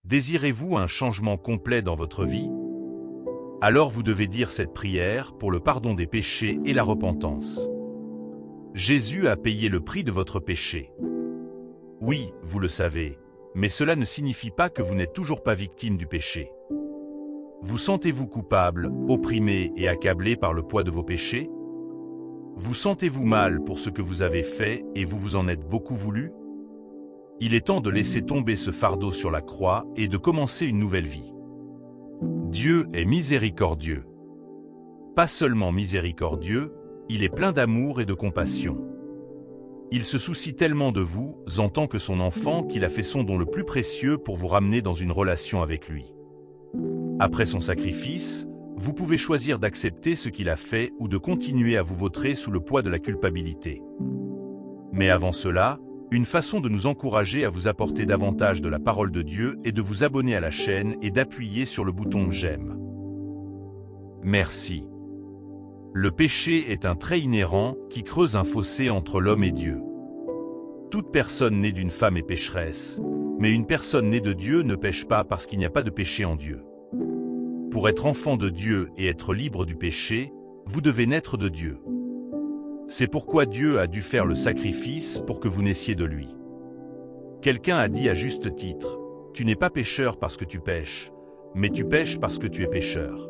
Désirez-vous un changement complet dans votre vie? Alors vous devez dire cette prière pour le pardon des péchés et la repentance. Jésus a payé le prix de votre péché. Oui, vous le savez, mais cela ne signifie pas que vous n'êtes toujours pas victime du péché. Vous sentez-vous coupable, opprimé et accablé par le poids de vos péchés? Vous sentez-vous mal pour ce que vous avez fait et vous vous en êtes beaucoup voulu? Il est temps de laisser tomber ce fardeau sur la croix et de commencer une nouvelle vie. Dieu est miséricordieux. Pas seulement miséricordieux, il est plein d'amour et de compassion. Il se soucie tellement de vous, en tant que son enfant, qu'il a fait son don le plus précieux pour vous ramener dans une relation avec lui. Après son sacrifice, vous pouvez choisir d'accepter ce qu'il a fait ou de continuer à vous vautrer sous le poids de la culpabilité. Mais avant cela, une façon de nous encourager à vous apporter davantage de la parole de Dieu est de vous abonner à la chaîne et d'appuyer sur le bouton j'aime. Merci. Le péché est un trait inhérent qui creuse un fossé entre l'homme et Dieu. Toute personne née d'une femme est pécheresse, mais une personne née de Dieu ne pêche pas parce qu'il n'y a pas de péché en Dieu. Pour être enfant de Dieu et être libre du péché, vous devez naître de Dieu. C'est pourquoi Dieu a dû faire le sacrifice pour que vous naissiez de lui. Quelqu'un a dit à juste titre, « Tu n'es pas pécheur parce que tu pêches, mais tu pêches parce que tu es pécheur. »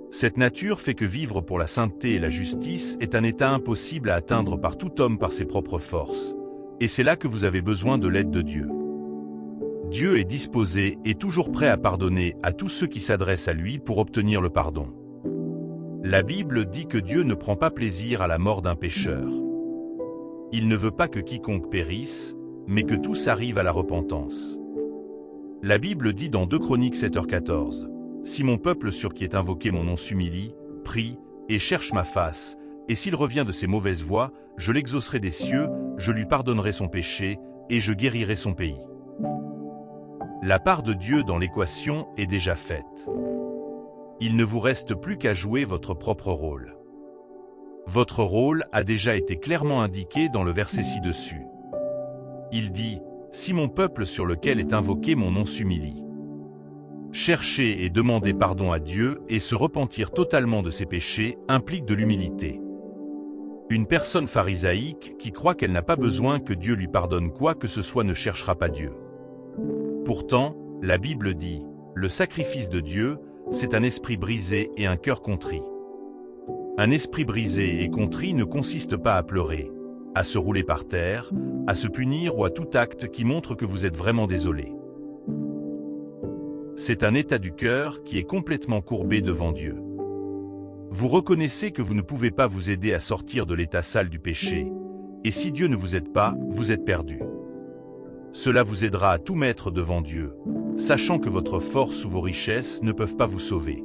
Cette nature fait que vivre pour la sainteté et la justice est un état impossible à atteindre par tout homme par ses propres forces, et c'est là que vous avez besoin de l'aide de Dieu. Dieu est disposé et toujours prêt à pardonner à tous ceux qui s'adressent à lui pour obtenir le pardon. La Bible dit que Dieu ne prend pas plaisir à la mort d'un pécheur. Il ne veut pas que quiconque périsse, mais que tous arrivent à la repentance. La Bible dit dans 2 Chroniques 7h14, « Si mon peuple sur qui est invoqué mon nom s'humilie, prie et cherche ma face, et s'il revient de ses mauvaises voies, je l'exaucerai des cieux, je lui pardonnerai son péché, et je guérirai son pays. » La part de Dieu dans l'équation est déjà faite. Il ne vous reste plus qu'à jouer votre propre rôle. Votre rôle a déjà été clairement indiqué dans le verset ci-dessus. Il dit, « Si mon peuple sur lequel est invoqué mon nom s'humilie. » Chercher et demander pardon à Dieu et se repentir totalement de ses péchés implique de l'humilité. Une personne pharisaïque qui croit qu'elle n'a pas besoin que Dieu lui pardonne quoi que ce soit ne cherchera pas Dieu. Pourtant, la Bible dit, le sacrifice de Dieu, c'est un esprit brisé et un cœur contrit. Un esprit brisé et contrit ne consiste pas à pleurer, à se rouler par terre, à se punir ou à tout acte qui montre que vous êtes vraiment désolé. C'est un état du cœur qui est complètement courbé devant Dieu. Vous reconnaissez que vous ne pouvez pas vous aider à sortir de l'état sale du péché, et si Dieu ne vous aide pas, vous êtes perdu. Cela vous aidera à tout mettre devant Dieu, sachant que votre force ou vos richesses ne peuvent pas vous sauver.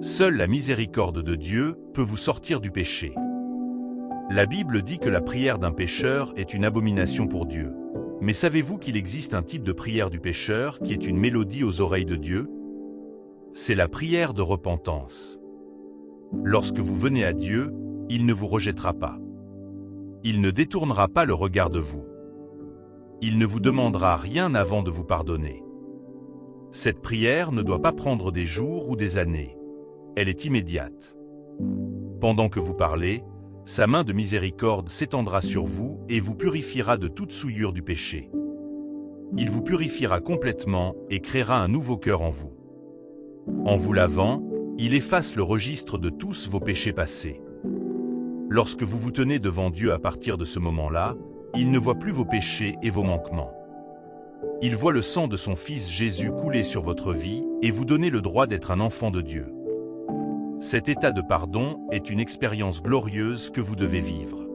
Seule la miséricorde de Dieu peut vous sortir du péché. La Bible dit que la prière d'un pécheur est une abomination pour Dieu. Mais savez-vous qu'il existe un type de prière du pécheur qui est une mélodie aux oreilles de Dieu? C'est la prière de repentance. Lorsque vous venez à Dieu, il ne vous rejettera pas. Il ne détournera pas le regard de vous. Il ne vous demandera rien avant de vous pardonner. Cette prière ne doit pas prendre des jours ou des années. Elle est immédiate. Pendant que vous parlez, sa main de miséricorde s'étendra sur vous et vous purifiera de toute souillure du péché. Il vous purifiera complètement et créera un nouveau cœur en vous. En vous lavant, il efface le registre de tous vos péchés passés. Lorsque vous vous tenez devant Dieu à partir de ce moment-là, il ne voit plus vos péchés et vos manquements. Il voit le sang de son Fils Jésus couler sur votre vie et vous donner le droit d'être un enfant de Dieu. Cet état de pardon est une expérience glorieuse que vous devez vivre.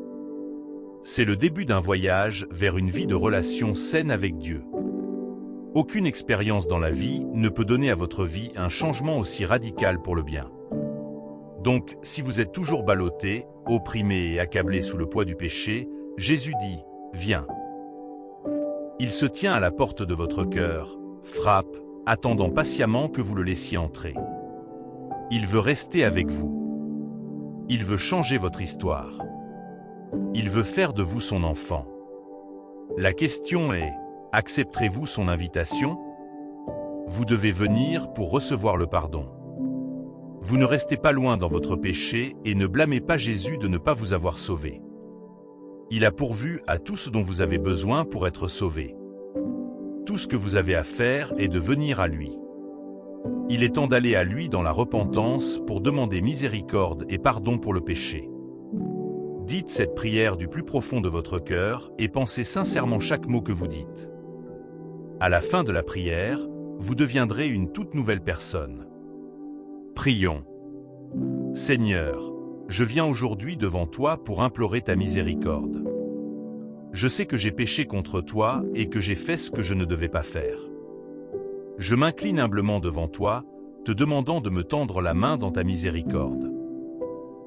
C'est le début d'un voyage vers une vie de relation saine avec Dieu. Aucune expérience dans la vie ne peut donner à votre vie un changement aussi radical pour le bien. Donc, si vous êtes toujours ballotté, opprimé et accablé sous le poids du péché, Jésus dit, « Viens ». Il se tient à la porte de votre cœur, frappe, attendant patiemment que vous le laissiez entrer. Il veut rester avec vous. Il veut changer votre histoire. Il veut faire de vous son enfant. La question est, Accepterez-vous son invitation? Vous devez venir pour recevoir le pardon. Vous ne restez pas loin dans votre péché et ne blâmez pas Jésus de ne pas vous avoir sauvé. Il a pourvu à tout ce dont vous avez besoin pour être sauvé. Tout ce que vous avez à faire est de venir à lui. Il est temps d'aller à lui dans la repentance pour demander miséricorde et pardon pour le péché. Dites cette prière du plus profond de votre cœur et pensez sincèrement chaque mot que vous dites. À la fin de la prière, vous deviendrez une toute nouvelle personne. Prions. Seigneur, je viens aujourd'hui devant toi pour implorer ta miséricorde. Je sais que j'ai péché contre toi et que j'ai fait ce que je ne devais pas faire. Je m'incline humblement devant toi, te demandant de me tendre la main dans ta miséricorde.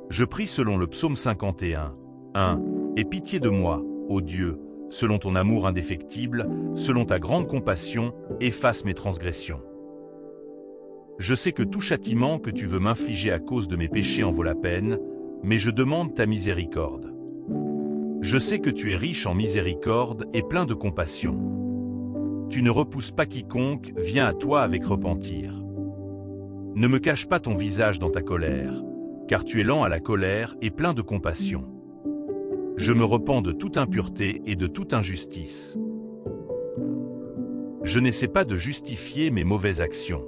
Je prie selon le psaume 51, 1, « Aie pitié de moi, ô Dieu, selon ton amour indéfectible, selon ta grande compassion, efface mes transgressions. » Je sais que tout châtiment que tu veux m'infliger à cause de mes péchés en vaut la peine, mais je demande ta miséricorde. Je sais que tu es riche en miséricorde et plein de compassion. Tu ne repousses pas quiconque vient à toi avec repentir. Ne me cache pas ton visage dans ta colère, car tu es lent à la colère et plein de compassion. Je me repens de toute impureté et de toute injustice. Je n'essaie pas de justifier mes mauvaises actions.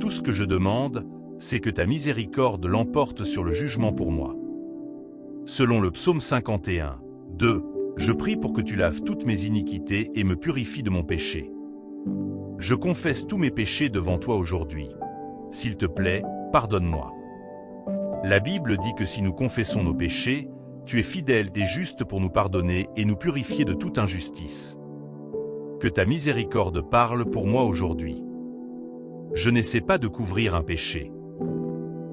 Tout ce que je demande, c'est que ta miséricorde l'emporte sur le jugement pour moi. Selon le psaume 51, 2, je prie pour que tu laves toutes mes iniquités et me purifies de mon péché. Je confesse tous mes péchés devant toi aujourd'hui. S'il te plaît, pardonne-moi. La Bible dit que si nous confessons nos péchés, tu es fidèle et juste pour nous pardonner et nous purifier de toute injustice. Que ta miséricorde parle pour moi aujourd'hui. Je n'essaie pas de couvrir un péché.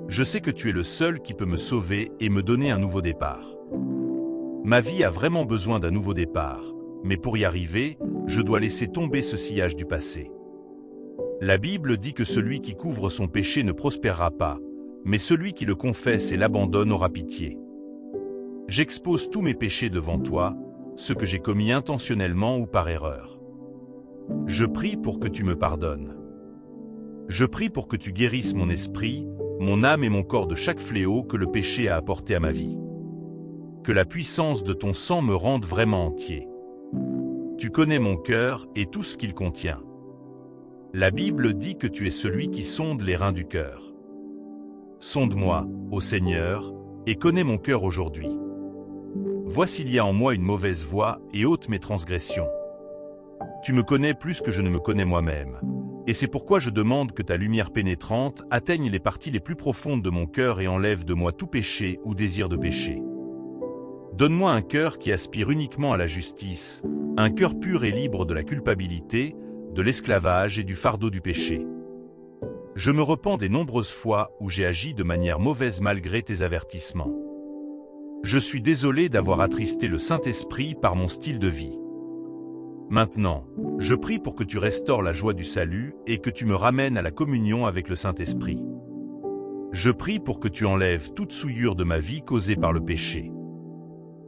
Je sais que tu es le seul qui peut me sauver et me donner un nouveau départ. Ma vie a vraiment besoin d'un nouveau départ, mais pour y arriver, je dois laisser tomber ce sillage du passé. La Bible dit que celui qui couvre son péché ne prospérera pas, mais celui qui le confesse et l'abandonne aura pitié. J'expose tous mes péchés devant toi, ceux que j'ai commis intentionnellement ou par erreur. Je prie pour que tu me pardonnes. Je prie pour que tu guérisses mon esprit, mon âme et mon corps de chaque fléau que le péché a apporté à ma vie. Que la puissance de ton sang me rende vraiment entier. Tu connais mon cœur et tout ce qu'il contient. La Bible dit que tu es celui qui sonde les reins du cœur. Sonde-moi, ô Seigneur, et connais mon cœur aujourd'hui. Vois s'il y a en moi une mauvaise voie et ôte mes transgressions. Tu me connais plus que je ne me connais moi-même. Et c'est pourquoi je demande que ta lumière pénétrante atteigne les parties les plus profondes de mon cœur et enlève de moi tout péché ou désir de péché. Donne-moi un cœur qui aspire uniquement à la justice, un cœur pur et libre de la culpabilité, de l'esclavage et du fardeau du péché. Je me repens des nombreuses fois où j'ai agi de manière mauvaise malgré tes avertissements. Je suis désolé d'avoir attristé le Saint-Esprit par mon style de vie. Maintenant, je prie pour que tu restaures la joie du salut et que tu me ramènes à la communion avec le Saint-Esprit. Je prie pour que tu enlèves toute souillure de ma vie causée par le péché.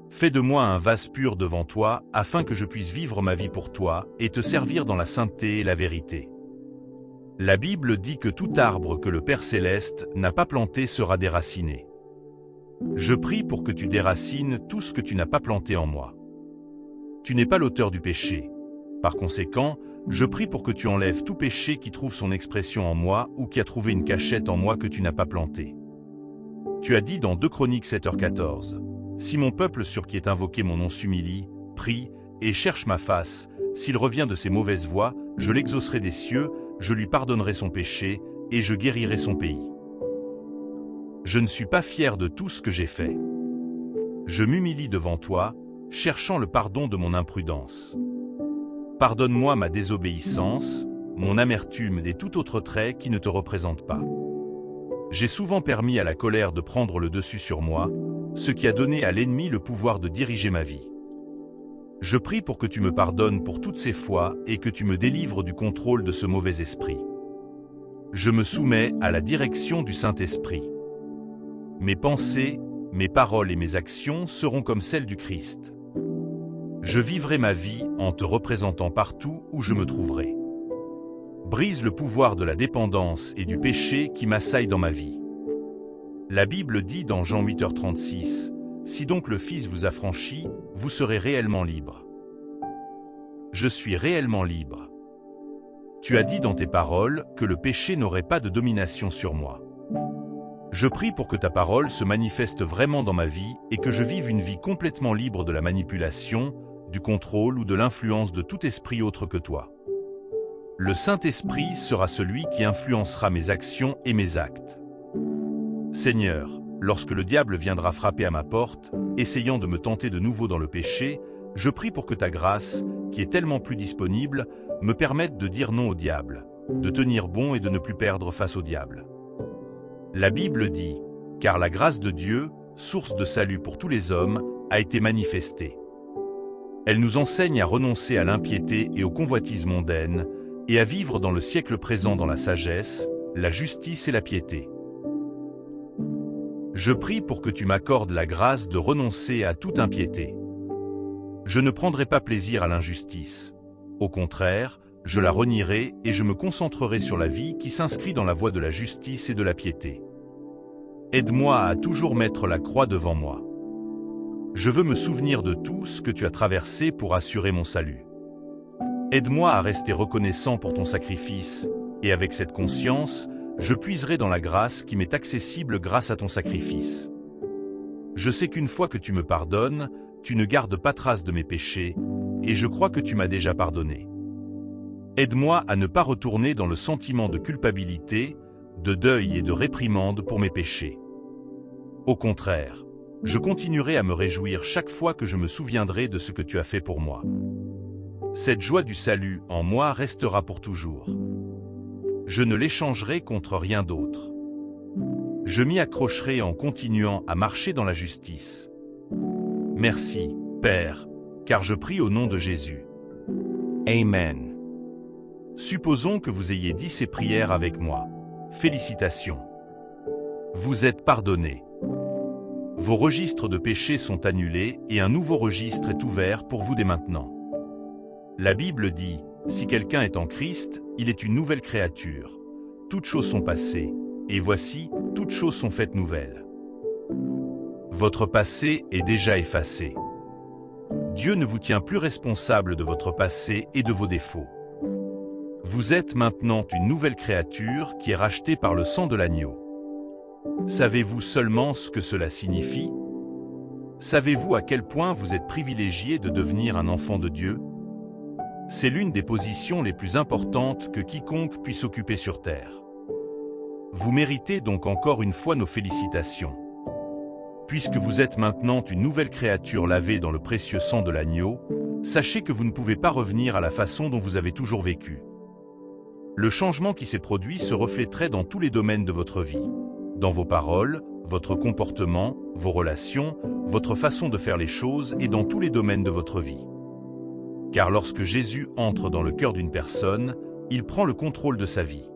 Fais de moi un vase pur devant toi afin que je puisse vivre ma vie pour toi et te servir dans la sainteté et la vérité. La Bible dit que tout arbre que le Père Céleste n'a pas planté sera déraciné. Je prie pour que tu déracines tout ce que tu n'as pas planté en moi. Tu n'es pas l'auteur du péché. Par conséquent, je prie pour que tu enlèves tout péché qui trouve son expression en moi ou qui a trouvé une cachette en moi que tu n'as pas plantée. Tu as dit dans 2 Chroniques 7h14, « Si mon peuple sur qui est invoqué mon nom s'humilie, prie et cherche ma face, s'il revient de ses mauvaises voies, je l'exaucerai des cieux, je lui pardonnerai son péché et je guérirai son pays. » Je ne suis pas fier de tout ce que j'ai fait. Je m'humilie devant toi, cherchant le pardon de mon imprudence. Pardonne-moi ma désobéissance, mon amertume et tout autre trait qui ne te représente pas. J'ai souvent permis à la colère de prendre le dessus sur moi, ce qui a donné à l'ennemi le pouvoir de diriger ma vie. Je prie pour que tu me pardonnes pour toutes ces fois et que tu me délivres du contrôle de ce mauvais esprit. Je me soumets à la direction du Saint-Esprit. Mes pensées, mes paroles et mes actions seront comme celles du Christ. Je vivrai ma vie en te représentant partout où je me trouverai. Brise le pouvoir de la dépendance et du péché qui m'assaille dans ma vie. La Bible dit dans Jean 8h36, « Si donc le Fils vous affranchit, vous serez réellement libre. » Je suis réellement libre. Tu as dit dans tes paroles que le péché n'aurait pas de domination sur moi. Je prie pour que ta parole se manifeste vraiment dans ma vie et que je vive une vie complètement libre de la manipulation, du contrôle ou de l'influence de tout esprit autre que toi. Le Saint-Esprit sera celui qui influencera mes actions et mes actes. Seigneur, lorsque le diable viendra frapper à ma porte, essayant de me tenter de nouveau dans le péché, je prie pour que ta grâce, qui est tellement plus disponible, me permette de dire non au diable, de tenir bon et de ne plus perdre face au diable. La Bible dit, « Car la grâce de Dieu, source de salut pour tous les hommes, a été manifestée. » Elle nous enseigne à renoncer à l'impiété et aux convoitises mondaines, et à vivre dans le siècle présent dans la sagesse, la justice et la piété. Je prie pour que tu m'accordes la grâce de renoncer à toute impiété. Je ne prendrai pas plaisir à l'injustice. Au contraire, je la renierai et je me concentrerai sur la vie qui s'inscrit dans la voie de la justice et de la piété. Aide-moi à toujours mettre la croix devant moi. Je veux me souvenir de tout ce que tu as traversé pour assurer mon salut. Aide-moi à rester reconnaissant pour ton sacrifice, et avec cette conscience, je puiserai dans la grâce qui m'est accessible grâce à ton sacrifice. Je sais qu'une fois que tu me pardonnes, tu ne gardes pas trace de mes péchés, et je crois que tu m'as déjà pardonné. Aide-moi à ne pas retourner dans le sentiment de culpabilité, de deuil et de réprimande pour mes péchés. Au contraire, je continuerai à me réjouir chaque fois que je me souviendrai de ce que tu as fait pour moi. Cette joie du salut en moi restera pour toujours. Je ne l'échangerai contre rien d'autre. Je m'y accrocherai en continuant à marcher dans la justice. Merci, Père, car je prie au nom de Jésus. Amen. Supposons que vous ayez dit ces prières avec moi. Félicitations. Vous êtes pardonnés. Vos registres de péché sont annulés et un nouveau registre est ouvert pour vous dès maintenant. La Bible dit, « Si quelqu'un est en Christ, il est une nouvelle créature. Toutes choses sont passées, et voici, toutes choses sont faites nouvelles. » Votre passé est déjà effacé. Dieu ne vous tient plus responsable de votre passé et de vos défauts. Vous êtes maintenant une nouvelle créature qui est rachetée par le sang de l'agneau. Savez-vous seulement ce que cela signifie? Savez-vous à quel point vous êtes privilégié de devenir un enfant de Dieu? C'est l'une des positions les plus importantes que quiconque puisse occuper sur terre. Vous méritez donc encore une fois nos félicitations. Puisque vous êtes maintenant une nouvelle créature lavée dans le précieux sang de l'agneau, sachez que vous ne pouvez pas revenir à la façon dont vous avez toujours vécu. Le changement qui s'est produit se reflèterait dans tous les domaines de votre vie. Dans vos paroles, votre comportement, vos relations, votre façon de faire les choses et dans tous les domaines de votre vie. Car lorsque Jésus entre dans le cœur d'une personne, il prend le contrôle de sa vie.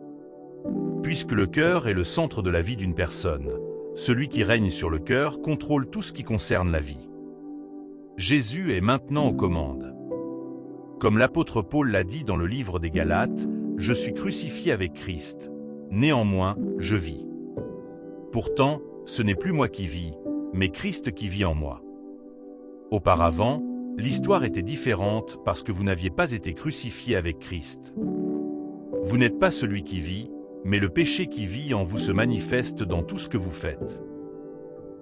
Puisque le cœur est le centre de la vie d'une personne, celui qui règne sur le cœur contrôle tout ce qui concerne la vie. Jésus est maintenant aux commandes. Comme l'apôtre Paul l'a dit dans le livre des Galates, « Je suis crucifié avec Christ. Néanmoins, je vis. Pourtant, ce n'est plus moi qui vis, mais Christ qui vit en moi. » Auparavant, l'histoire était différente parce que vous n'aviez pas été crucifié avec Christ. Vous n'êtes pas celui qui vit, mais le péché qui vit en vous se manifeste dans tout ce que vous faites.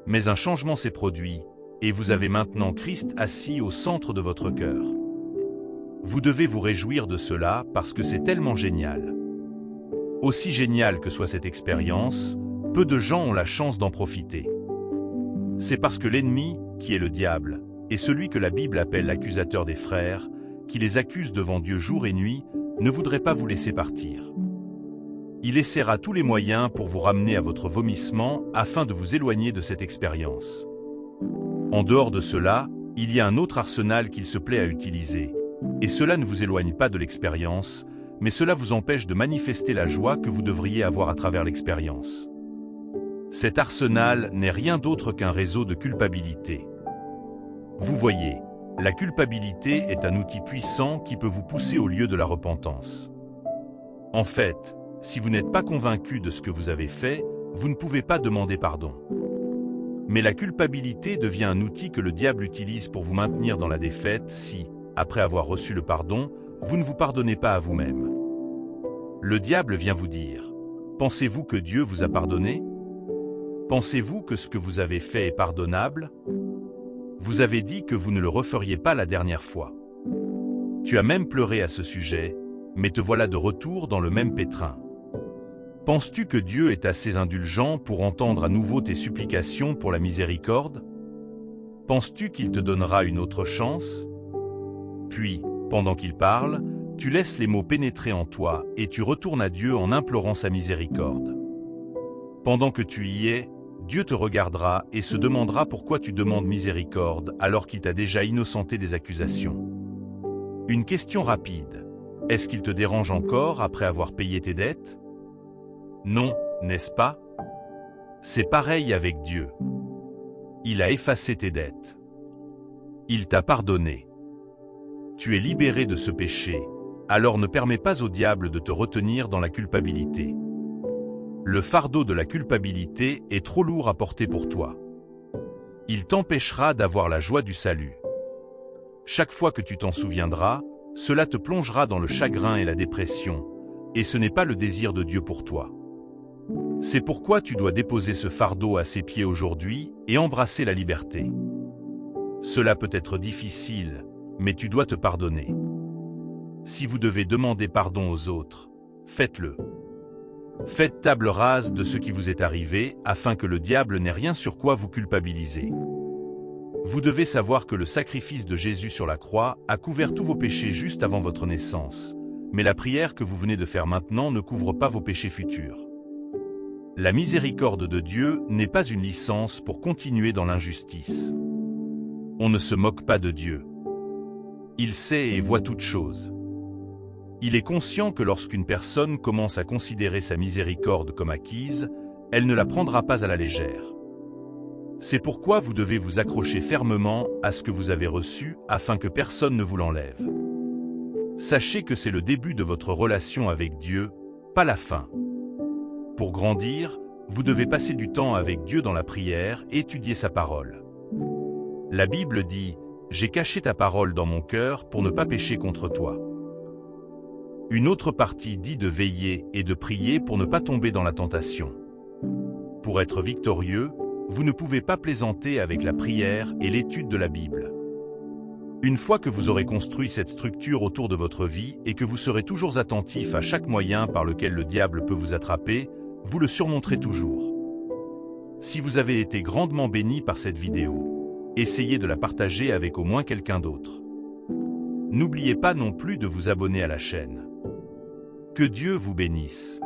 Mais un changement s'est produit, et vous avez maintenant Christ assis au centre de votre cœur. Vous devez vous réjouir de cela parce que c'est tellement génial. Aussi génial que soit cette expérience, peu de gens ont la chance d'en profiter. C'est parce que l'ennemi, qui est le diable, et celui que la Bible appelle l'accusateur des frères, qui les accuse devant Dieu jour et nuit, ne voudrait pas vous laisser partir. Il essaiera tous les moyens pour vous ramener à votre vomissement afin de vous éloigner de cette expérience. En dehors de cela, il y a un autre arsenal qu'il se plaît à utiliser, et cela ne vous éloigne pas de l'expérience, mais cela vous empêche de manifester la joie que vous devriez avoir à travers l'expérience. Cet arsenal n'est rien d'autre qu'un réseau de culpabilité. Vous voyez, La culpabilité est un outil puissant qui peut vous pousser au lieu de la repentance. En fait, si vous n'êtes pas convaincu de ce que vous avez fait, vous ne pouvez pas demander pardon. Mais la culpabilité devient un outil que le diable utilise pour vous maintenir dans la défaite si, après avoir reçu le pardon, vous ne vous pardonnez pas à vous-même. Le diable vient vous dire: pensez-vous que Dieu vous a pardonné? Pensez-vous que ce que vous avez fait est pardonnable? Vous avez dit que vous ne le referiez pas la dernière fois. Tu as même pleuré à ce sujet, mais te voilà de retour dans le même pétrin. Penses-tu que Dieu est assez indulgent pour entendre à nouveau tes supplications pour la miséricorde? Penses-tu qu'il te donnera une autre chance? Puis, pendant qu'il parle, tu laisses les mots pénétrer en toi et tu retournes à Dieu en implorant sa miséricorde. Pendant que tu y es, Dieu te regardera et se demandera pourquoi tu demandes miséricorde alors qu'il t'a déjà innocenté des accusations. Une question rapide. Est-ce qu'il te dérange encore après avoir payé tes dettes? Non, n'est-ce pas? C'est pareil avec Dieu. Il a effacé tes dettes. Il t'a pardonné. Tu es libéré de ce péché, alors ne permets pas au diable de te retenir dans la culpabilité. Le fardeau de la culpabilité est trop lourd à porter pour toi. Il t'empêchera d'avoir la joie du salut. Chaque fois que tu t'en souviendras, cela te plongera dans le chagrin et la dépression, et ce n'est pas le désir de Dieu pour toi. C'est pourquoi tu dois déposer ce fardeau à ses pieds aujourd'hui et embrasser la liberté. Cela peut être difficile, mais tu dois te pardonner. Si vous devez demander pardon aux autres, faites-le. Faites table rase de ce qui vous est arrivé afin que le diable n'ait rien sur quoi vous culpabiliser. Vous devez savoir que le sacrifice de Jésus sur la croix a couvert tous vos péchés juste avant votre naissance, mais la prière que vous venez de faire maintenant ne couvre pas vos péchés futurs. La miséricorde de Dieu n'est pas une licence pour continuer dans l'injustice. On ne se moque pas de Dieu. Il sait et voit toutes choses. Il est conscient que lorsqu'une personne commence à considérer sa miséricorde comme acquise, elle ne la prendra pas à la légère. C'est pourquoi vous devez vous accrocher fermement à ce que vous avez reçu afin que personne ne vous l'enlève. Sachez que c'est le début de votre relation avec Dieu, pas la fin. Pour grandir, vous devez passer du temps avec Dieu dans la prière et étudier sa parole. La Bible dit « J'ai caché ta parole dans mon cœur pour ne pas pécher contre toi ». Une autre partie dit de veiller et de prier pour ne pas tomber dans la tentation. Pour être victorieux, vous ne pouvez pas plaisanter avec la prière et l'étude de la Bible. Une fois que vous aurez construit cette structure autour de votre vie et que vous serez toujours attentif à chaque moyen par lequel le diable peut vous attraper, vous le surmonterez toujours. Si vous avez été grandement béni par cette vidéo, essayez de la partager avec au moins quelqu'un d'autre. N'oubliez pas non plus de vous abonner à la chaîne. Que Dieu vous bénisse.